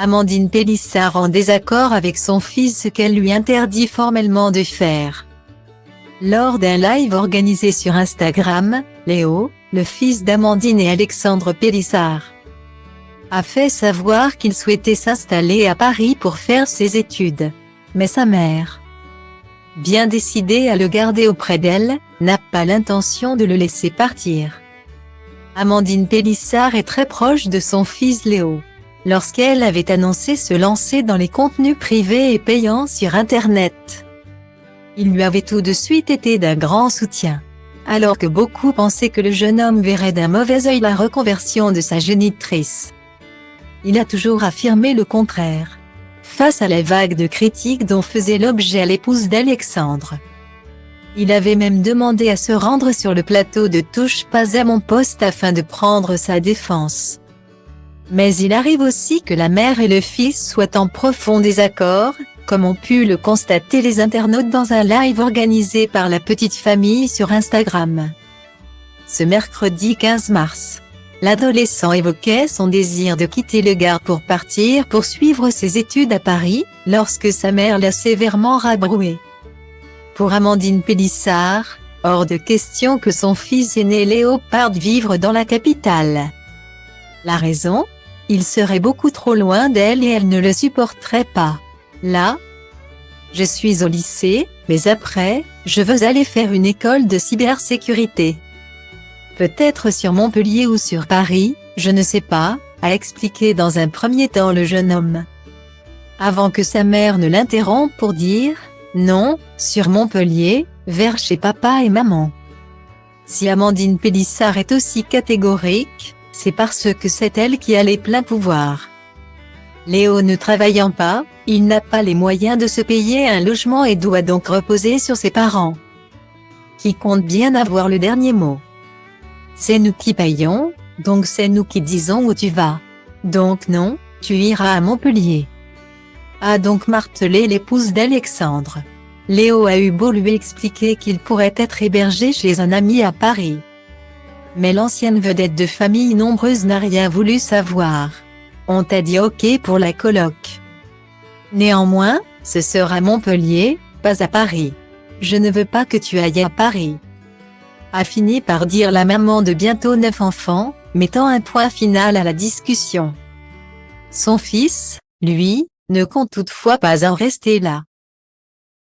Amandine Pélissard en désaccord avec son fils, ce qu'elle lui interdit formellement de faire. Lors d'un live organisé sur Instagram, Léo, le fils d'Amandine et Alexandre Pélissard, a fait savoir qu'il souhaitait s'installer à Paris pour faire ses études. Mais sa mère, bien décidée à le garder auprès d'elle, n'a pas l'intention de le laisser partir. Amandine Pélissard est très proche de son fils Léo. Lorsqu'elle avait annoncé se lancer dans les contenus privés et payants sur Internet, il lui avait tout de suite été d'un grand soutien. Alors que beaucoup pensaient que le jeune homme verrait d'un mauvais œil la reconversion de sa génitrice, il a toujours affirmé le contraire. Face à la vague de critiques dont faisait l'objet l'épouse d'Alexandre, il avait même demandé à se rendre sur le plateau de Touche pas à mon poste afin de prendre sa défense. Mais il arrive aussi que la mère et le fils soient en profond désaccord, comme ont pu le constater les internautes dans un live organisé par la petite famille sur Instagram. Ce mercredi 15 mars, l'adolescent évoquait son désir de quitter le Gard pour partir poursuivre ses études à Paris, lorsque sa mère l'a sévèrement rabroué. Pour Amandine Pélissard, hors de question que son fils aîné Léo parte vivre dans la capitale. La raison ? Il serait beaucoup trop loin d'elle et elle ne le supporterait pas. Là, je suis au lycée, mais après, je veux aller faire une école de cybersécurité. Peut-être sur Montpellier ou sur Paris, je ne sais pas, a expliqué dans un premier temps le jeune homme. Avant que sa mère ne l'interrompe pour dire « Non, sur Montpellier, vers chez papa et maman ». Si Amandine Pélissard est aussi catégorique, c'est parce que c'est elle qui a les pleins pouvoirs. Léo ne travaillant pas, il n'a pas les moyens de se payer un logement et doit donc reposer sur ses parents, qui comptent bien avoir le dernier mot. C'est nous qui payons, donc c'est nous qui disons où tu vas. Donc non, tu iras à Montpellier, a donc martelé l'épouse d'Alexandre. Léo a eu beau lui expliquer qu'il pourrait être hébergé chez un ami à Paris, mais l'ancienne vedette de famille nombreuse n'a rien voulu savoir. On t'a dit ok pour la coloc. Néanmoins, ce sera Montpellier, pas à Paris. Je ne veux pas que tu ailles à Paris, a fini par dire la maman de bientôt 9 enfants, mettant un point final à la discussion. Son fils, lui, ne compte toutefois pas en rester là.